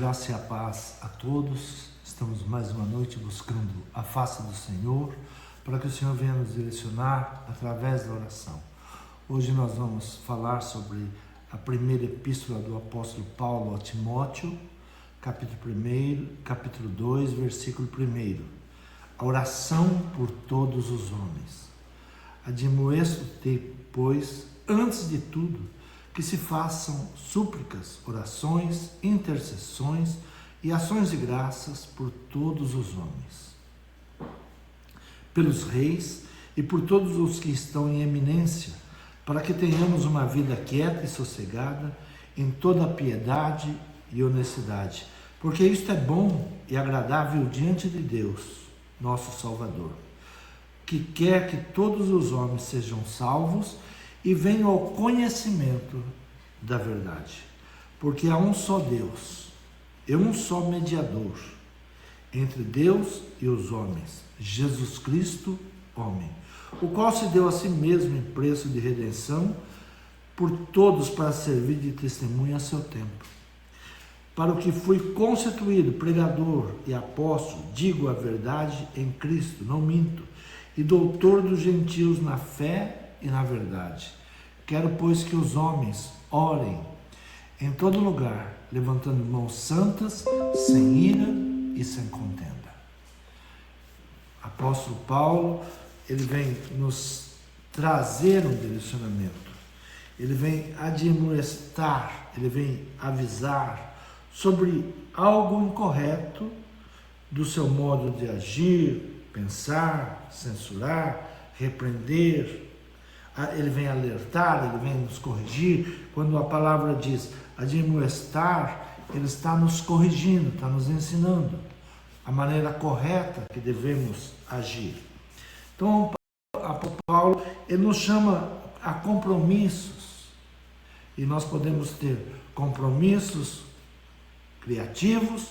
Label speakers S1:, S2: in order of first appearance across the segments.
S1: graça e a paz a todos. Estamos mais uma noite buscando a face do Senhor, para que o Senhor venha nos direcionar através da oração. Hoje nós vamos falar sobre a primeira epístola do apóstolo Paulo a Timóteo, capítulo 2, versículo 1. A oração por todos os homens. Admoesto-te, pois, antes de tudo, que se façam súplicas, orações, intercessões e ações de graças por todos os homens, pelos reis e por todos os que estão em eminência, para que tenhamos uma vida quieta e sossegada em toda a piedade e honestidade, porque isto é bom e agradável diante de Deus, nosso Salvador, que quer que todos os homens sejam salvos e venham ao conhecimento da verdade. Porque há um só Deus e um só mediador entre Deus e os homens, Jesus Cristo, homem, o qual se deu a si mesmo em preço de redenção por todos para servir de testemunha a seu tempo. Para o que fui constituído pregador e apóstolo, digo a verdade em Cristo, não minto, e doutor dos gentios na fé e na verdade. Quero, pois, que os homens orem em todo lugar, levantando mãos santas, sem ira e sem contenda. Apóstolo Paulo, ele vem nos trazer um direcionamento, ele vem admoestar, ele vem avisar sobre algo incorreto do seu modo de agir, pensar, censurar, repreender. Ele vem alertar, ele vem nos corrigir. Quando a palavra diz admoestar, ele está nos corrigindo, está nos ensinando a maneira correta que devemos agir. Então, Paulo, ele nos chama a compromissos, e nós podemos ter compromissos criativos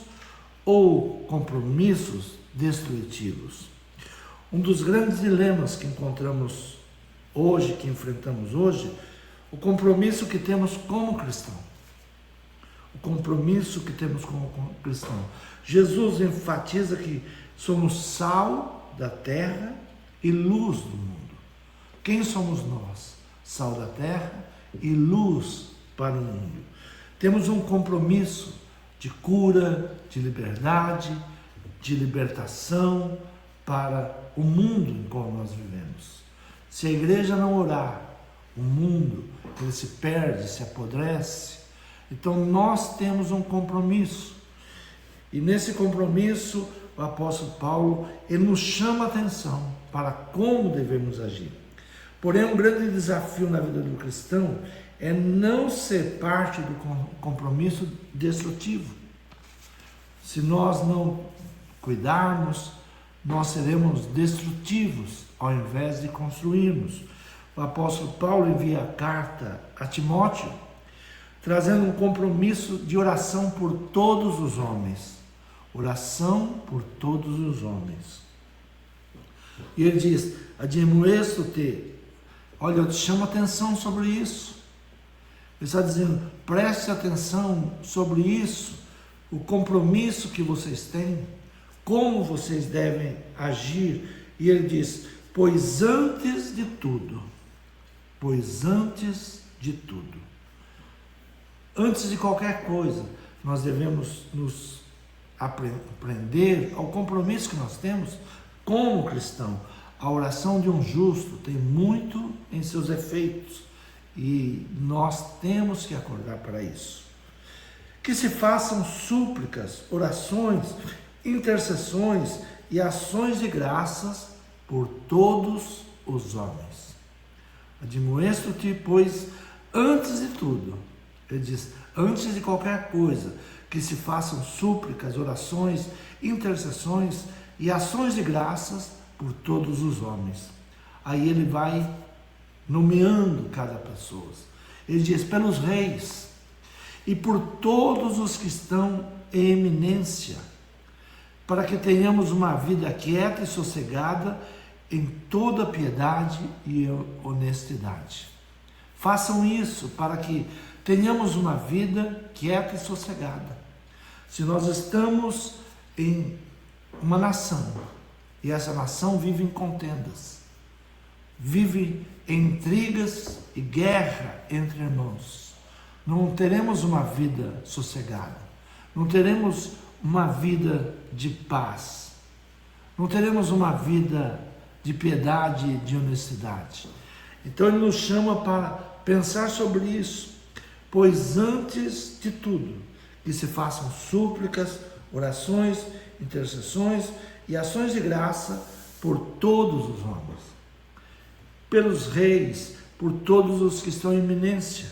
S1: ou compromissos destrutivos. Um dos grandes dilemas que encontramos hoje, que enfrentamos hoje, o compromisso que temos como cristão. O compromisso que temos como cristão. Jesus enfatiza que somos sal da terra e luz do mundo. Quem somos nós? Sal da terra e luz para o mundo. Temos um compromisso de cura, de liberdade, de libertação para o mundo em qual nós vivemos. Se a igreja não orar, o mundo ele se perde, se apodrece. Então nós temos um compromisso. E nesse compromisso, o apóstolo Paulo, ele nos chama a atenção para como devemos agir. Porém, um grande desafio na vida do cristão é não ser parte do compromisso destrutivo. Se nós não cuidarmos, nós seremos destrutivos ao invés de construirmos. O apóstolo Paulo envia a carta a Timóteo, trazendo um compromisso de oração por todos os homens. Oração por todos os homens. E ele diz, admoesto-te, olha, eu te chamo a atenção sobre isso. Ele está dizendo, preste atenção sobre isso, o compromisso que vocês têm, como vocês devem agir. E ele diz, pois antes de tudo, antes de qualquer coisa, nós devemos nos aprender ao compromisso que nós temos como cristão. A oração de um justo tem muito em seus efeitos e nós temos que acordar para isso. Que se façam súplicas, orações, intercessões e ações de graças por todos os homens. Admoesto-te, pois, antes de tudo, ele diz, antes de qualquer coisa, que se façam súplicas, orações, intercessões e ações de graças por todos os homens. Aí ele vai nomeando cada pessoa. Ele diz, pelos reis e por todos os que estão em eminência, para que tenhamos uma vida quieta e sossegada em toda piedade e honestidade. Façam isso para que tenhamos uma vida quieta e sossegada. Se nós estamos em uma nação e essa nação vive em contendas, vive em intrigas e guerra entre irmãos, não teremos uma vida sossegada, não teremos uma vida de paz, não teremos uma vida de piedade e de honestidade. Então ele nos chama para pensar sobre isso, pois antes de tudo, que se façam súplicas, orações, intercessões e ações de graça por todos os homens, pelos reis, por todos os que estão em iminência,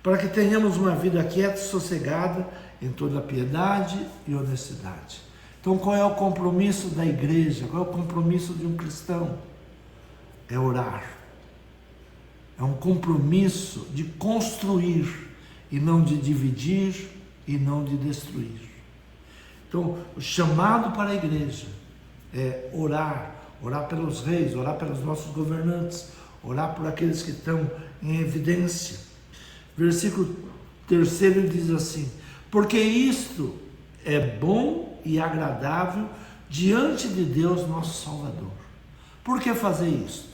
S1: para que tenhamos uma vida quieta e sossegada em toda piedade e honestidade. Então, qual é o compromisso da igreja? Qual é o compromisso de um cristão? É orar. É um compromisso de construir e não de dividir e não de destruir. Então, o chamado para a igreja é orar, orar pelos reis, orar pelos nossos governantes, orar por aqueles que estão em evidência. Versículo 3 diz assim: porque isto é bom e agradável diante de Deus nosso Salvador. Por que fazer isso?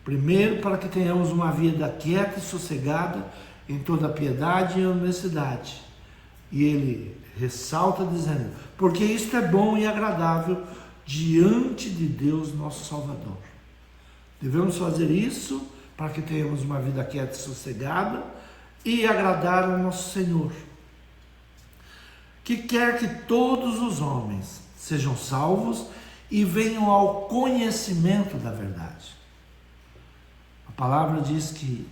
S1: Primeiro, para que tenhamos uma vida quieta e sossegada em toda piedade e honestidade. E ele ressalta dizendo: porque isto é bom e agradável diante de Deus nosso Salvador. Devemos fazer isso para que tenhamos uma vida quieta e sossegada e agradar ao nosso Senhor, que quer que todos os homens sejam salvos e venham ao conhecimento da verdade. A palavra diz que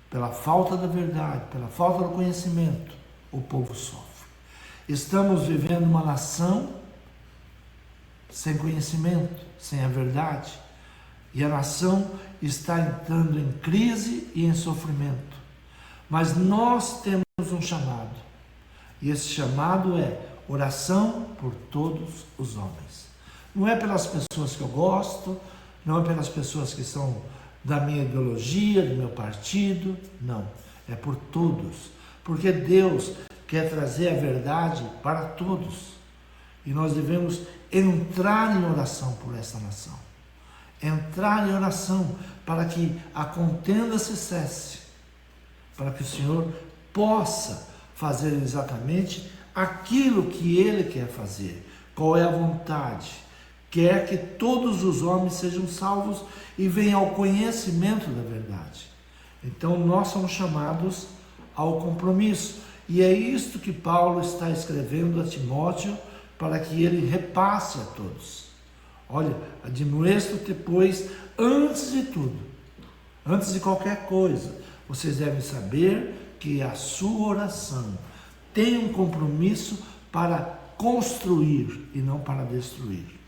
S1: pela falta da verdade, pela falta do conhecimento, o povo sofre. Estamos vivendo uma nação sem conhecimento, sem a verdade, e a nação está entrando em crise e em sofrimento. Mas nós temos um chamado, e esse chamado é oração por todos os homens. Não é pelas pessoas que eu gosto, não é pelas pessoas que são da minha ideologia, do meu partido, não. É por todos, porque Deus quer trazer a verdade para todos. E nós devemos entrar em oração por essa nação. Entrar em oração para que a contenda se cesse, para que o Senhor possa fazer exatamente aquilo que Ele quer fazer. Qual é a vontade? Quer que todos os homens sejam salvos e venham ao conhecimento da verdade. Então nós somos chamados ao compromisso. E é isto que Paulo está escrevendo a Timóteo para que ele repasse a todos. Olha, admoesto-te, pois, antes de tudo, antes de qualquer coisa, vocês devem saber que a sua oração tem um compromisso para construir e não para destruir.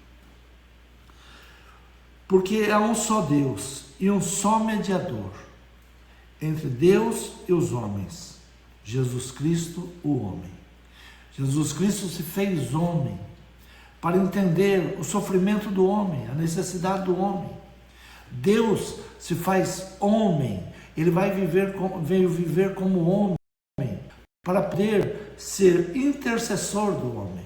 S1: Porque há um só Deus e um só mediador entre Deus e os homens, Jesus Cristo, o homem. Jesus Cristo se fez homem para entender o sofrimento do homem, a necessidade do homem. Deus se faz homem, ele veio viver como homem para poder ser intercessor do homem,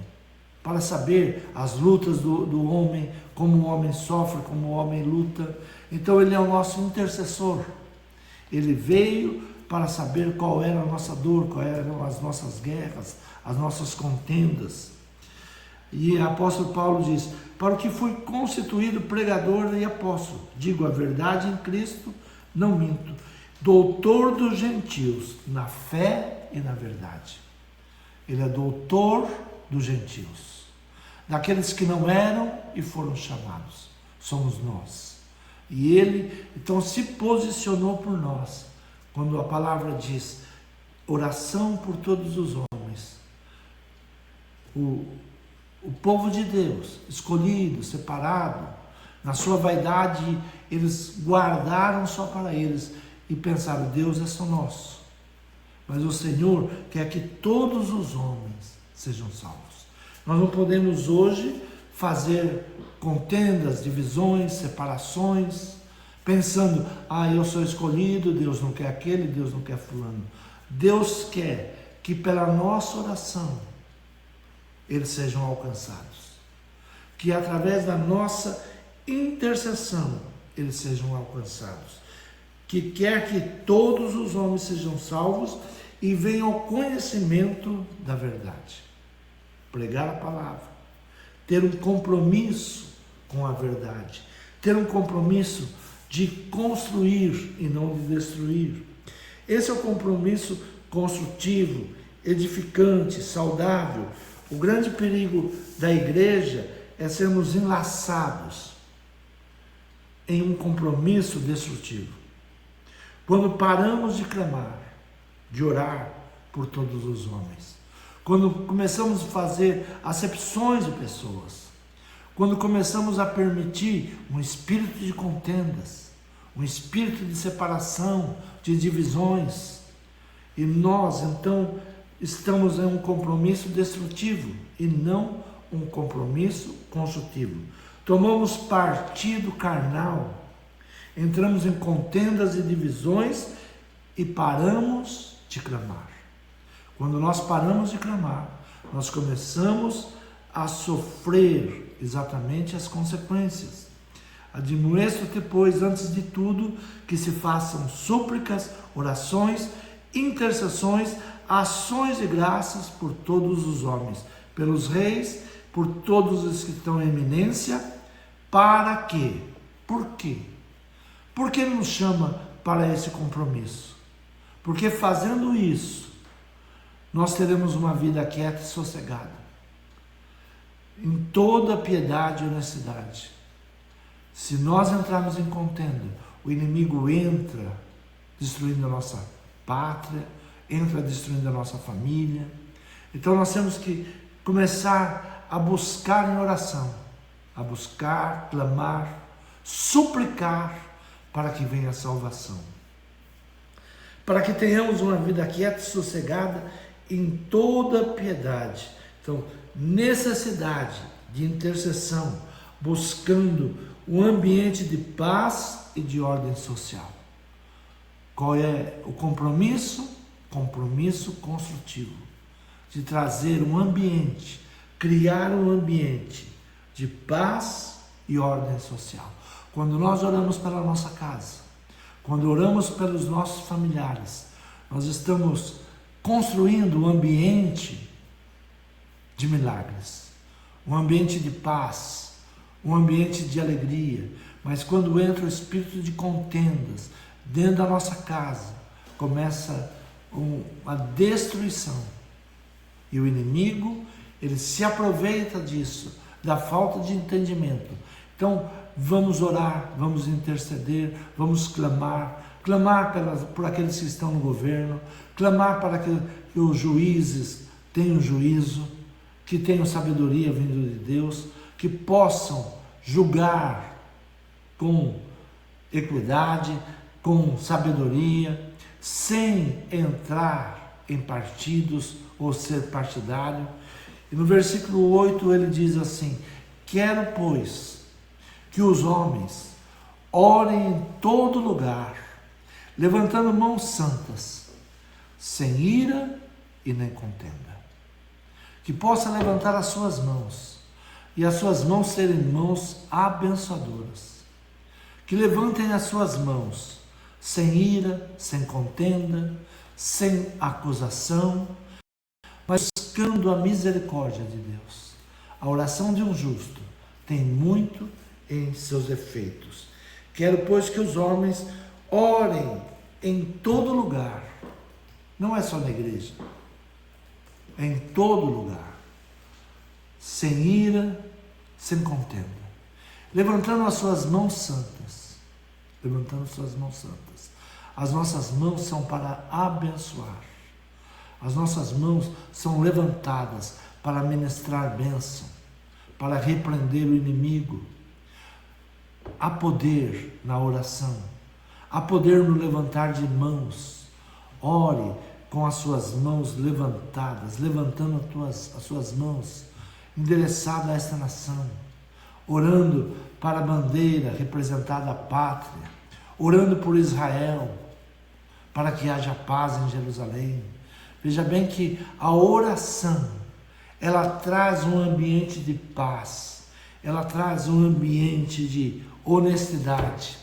S1: para saber as lutas do homem, como o homem sofre, como o homem luta. Então ele é o nosso intercessor. Ele veio para saber qual era a nossa dor, quais eram as nossas guerras, as nossas contendas. E o apóstolo Paulo diz: para o que fui constituído pregador e apóstolo, digo a verdade em Cristo, não minto, doutor dos gentios, na fé e na verdade. Ele é doutor dos gentios, daqueles que não eram e foram chamados, somos nós. E ele então se posicionou por nós, quando a palavra diz oração por todos os homens. O povo de Deus, escolhido, separado, na sua vaidade, eles guardaram só para eles e pensaram: Deus é só nosso. Mas o Senhor quer que todos os homens sejam salvos. Nós não podemos hoje fazer contendas, divisões, separações, pensando: eu sou escolhido, Deus não quer aquele, Deus não quer fulano. Deus quer que pela nossa oração eles sejam alcançados. Que através da nossa intercessão eles sejam alcançados. Que quer que todos os homens sejam salvos e venham ao conhecimento da verdade. Pregar a palavra, ter um compromisso com a verdade, ter um compromisso de construir e não de destruir. Esse é o compromisso construtivo, edificante, saudável. O grande perigo da igreja é sermos enlaçados em um compromisso destrutivo. Quando paramos de clamar, de orar por todos os homens, quando começamos a fazer acepções de pessoas, quando começamos a permitir um espírito de contendas, um espírito de separação, de divisões, e nós então estamos em um compromisso destrutivo e não um compromisso construtivo. Tomamos partido carnal, entramos em contendas e divisões e paramos de clamar. Quando nós paramos de clamar, nós começamos a sofrer exatamente as consequências. Admoesto-te, pois, antes de tudo, que se façam súplicas, orações, intercessões, ações de graças por todos os homens, pelos reis, por todos os que estão em eminência, para quê? Por quê? Por que nos chama para esse compromisso? Porque fazendo isso, nós teremos uma vida quieta e sossegada, em toda piedade e honestidade. Se nós entrarmos em contenda, o inimigo entra destruindo a nossa pátria, entra destruindo a nossa família. Então nós temos que começar a buscar em oração, a buscar, clamar, suplicar para que venha a salvação. Para que tenhamos uma vida quieta e sossegada em toda piedade. Então, necessidade de intercessão, buscando um ambiente de paz e de ordem social. Qual é o compromisso? Compromisso construtivo, de trazer um ambiente, criar um ambiente de paz e ordem social. Quando nós oramos pela nossa casa, quando oramos pelos nossos familiares, nós estamos construindo um ambiente de milagres, um ambiente de paz, um ambiente de alegria. Mas quando entra o espírito de contendas dentro da nossa casa, começa a destruição. E o inimigo, ele se aproveita disso, da falta de entendimento. Então, vamos orar, vamos interceder, vamos clamar por aqueles que estão no governo, clamar para que os juízes tenham juízo, que tenham sabedoria vindo de Deus, que possam julgar com equidade, com sabedoria, sem entrar em partidos ou ser partidário. E no versículo 8 ele diz assim: quero, pois, que os homens orem em todo lugar, levantando mãos santas, sem ira e nem contenda. Que possa levantar as suas mãos, e as suas mãos serem mãos abençoadoras. Que levantem as suas mãos, sem ira, sem contenda, sem acusação, mas buscando a misericórdia de Deus. A oração de um justo tem muito em seus efeitos. Quero, pois, que os homens orem em todo lugar, não é só na igreja, é em todo lugar, sem ira, sem contenda, levantando as suas mãos santas, levantando as suas mãos santas. As nossas mãos são para abençoar, as nossas mãos são levantadas para ministrar bênção, para repreender o inimigo. Há poder na oração, há poder no levantar de mãos. Ore com as suas mãos levantadas, levantando as suas mãos, endereçada a esta nação, orando para a bandeira representada a pátria, orando por Israel, para que haja paz em Jerusalém. Veja bem que a oração, ela traz um ambiente de paz, ela traz um ambiente de honestidade,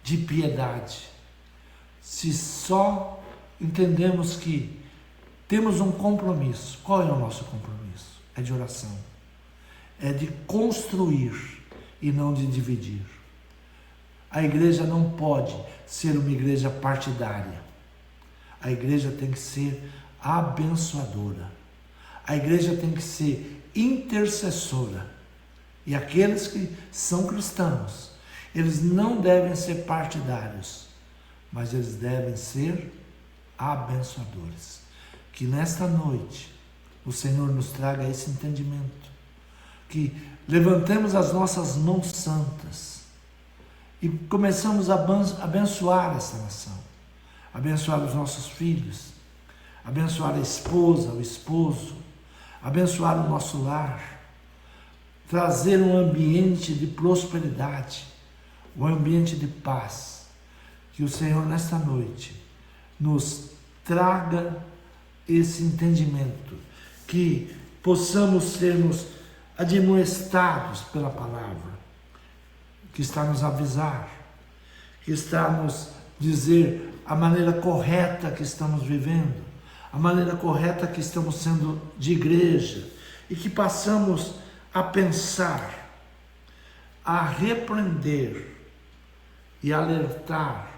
S1: de piedade. Se só entendemos que temos um compromisso, qual é o nosso compromisso? É de oração, é de construir e não de dividir. A igreja não pode ser uma igreja partidária. A igreja tem que ser abençoadora. A igreja tem que ser intercessora. E aqueles que são cristãos, eles não devem ser partidários, mas eles devem ser abençoadores. Que nesta noite o Senhor nos traga esse entendimento. Que levantemos as nossas mãos santas e começamos a abençoar essa nação, abençoar os nossos filhos, abençoar a esposa, o esposo, abençoar o nosso lar, trazer um ambiente de prosperidade, um ambiente de paz. Que o Senhor nesta noite nos traga esse entendimento, que possamos sermos admoestados pela palavra, que está nos avisar, que está nos dizer a maneira correta que estamos vivendo, a maneira correta que estamos sendo de igreja, e que passamos a pensar, a repreender e alertar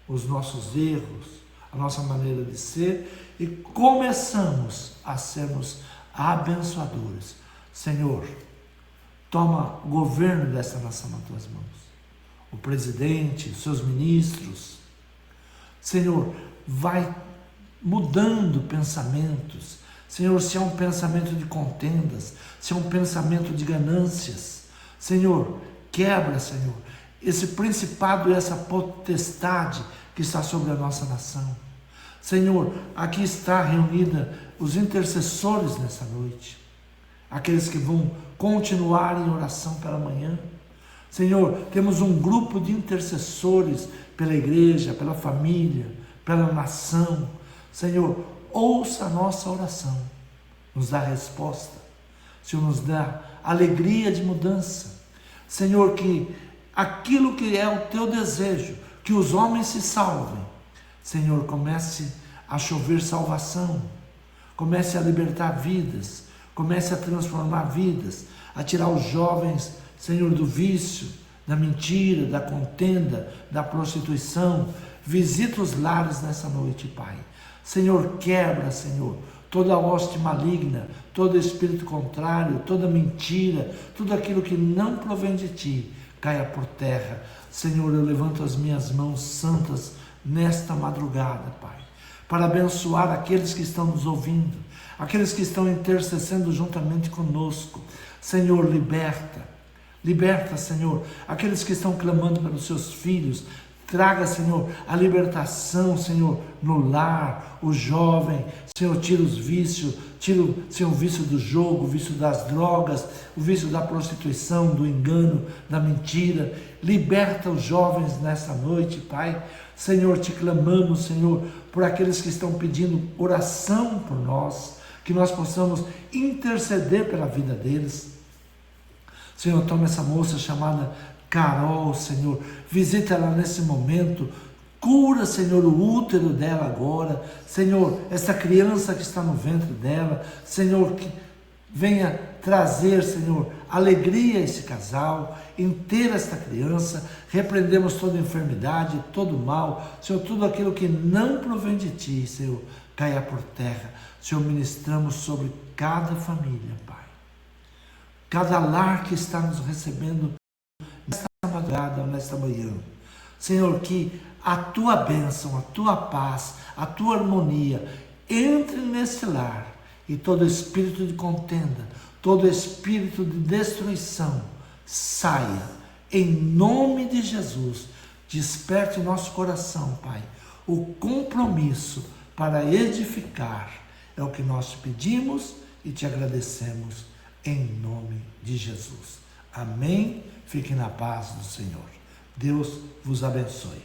S1: os nossos erros, a nossa maneira de ser, e começamos a sermos abençoadores. Senhor, toma o governo desta nação nas tuas mãos, o presidente, os seus ministros. Senhor, vai mudando pensamentos. Senhor, se é um pensamento de contendas, se é um pensamento de ganâncias, Senhor, quebra, Senhor, esse principado e essa potestade que está sobre a nossa nação. Senhor, aqui está reunida os intercessores nessa noite, aqueles que vão continuar em oração pela manhã. Senhor, temos um grupo de intercessores pela igreja, pela família, pela nação. Senhor, ouça a nossa oração, nos dá resposta. Senhor, nos dá alegria de mudança. Senhor, que aquilo que é o teu desejo, que os homens se salvem, Senhor, comece a chover salvação, comece a libertar vidas, comece a transformar vidas, a tirar os jovens, Senhor, do vício, da mentira, da contenda, da prostituição. Visita os lares nessa noite, Pai. Senhor, quebra, Senhor, toda hoste maligna, todo espírito contrário, toda mentira, tudo aquilo que não provém de Ti, caia por terra. Senhor, eu levanto as minhas mãos santas nesta madrugada, Pai, para abençoar aqueles que estão nos ouvindo, aqueles que estão intercedendo juntamente conosco. Senhor, liberta, Senhor, aqueles que estão clamando pelos seus filhos. Traga, Senhor, a libertação, Senhor, no lar, o jovem. Senhor, tira os vícios, tira, Senhor, o vício do jogo, o vício das drogas, o vício da prostituição, do engano, da mentira. Liberta os jovens nesta noite, Pai. Senhor, te clamamos, Senhor, por aqueles que estão pedindo oração por nós, que nós possamos interceder pela vida deles. Senhor, toma essa moça chamada Carol, Senhor, visita ela nesse momento, cura, Senhor, o útero dela agora, Senhor, essa criança que está no ventre dela, Senhor, que venha trazer, Senhor, alegria a esse casal, inteira esta criança. Repreendemos toda enfermidade, todo mal, Senhor, tudo aquilo que não provém de Ti, Senhor, caia por terra. Senhor, ministramos sobre cada família, Pai, cada lar que está nos recebendo nesta madrugada, nesta manhã. Senhor, que a Tua bênção, a Tua paz, a Tua harmonia entre nesse lar, e todo espírito de contenda, todo espírito de destruição saia, em nome de Jesus. Desperte em nosso coração, Pai, o compromisso para edificar. É o que nós te pedimos e te agradecemos em nome de Jesus. Amém. Fique na paz do Senhor. Deus vos abençoe.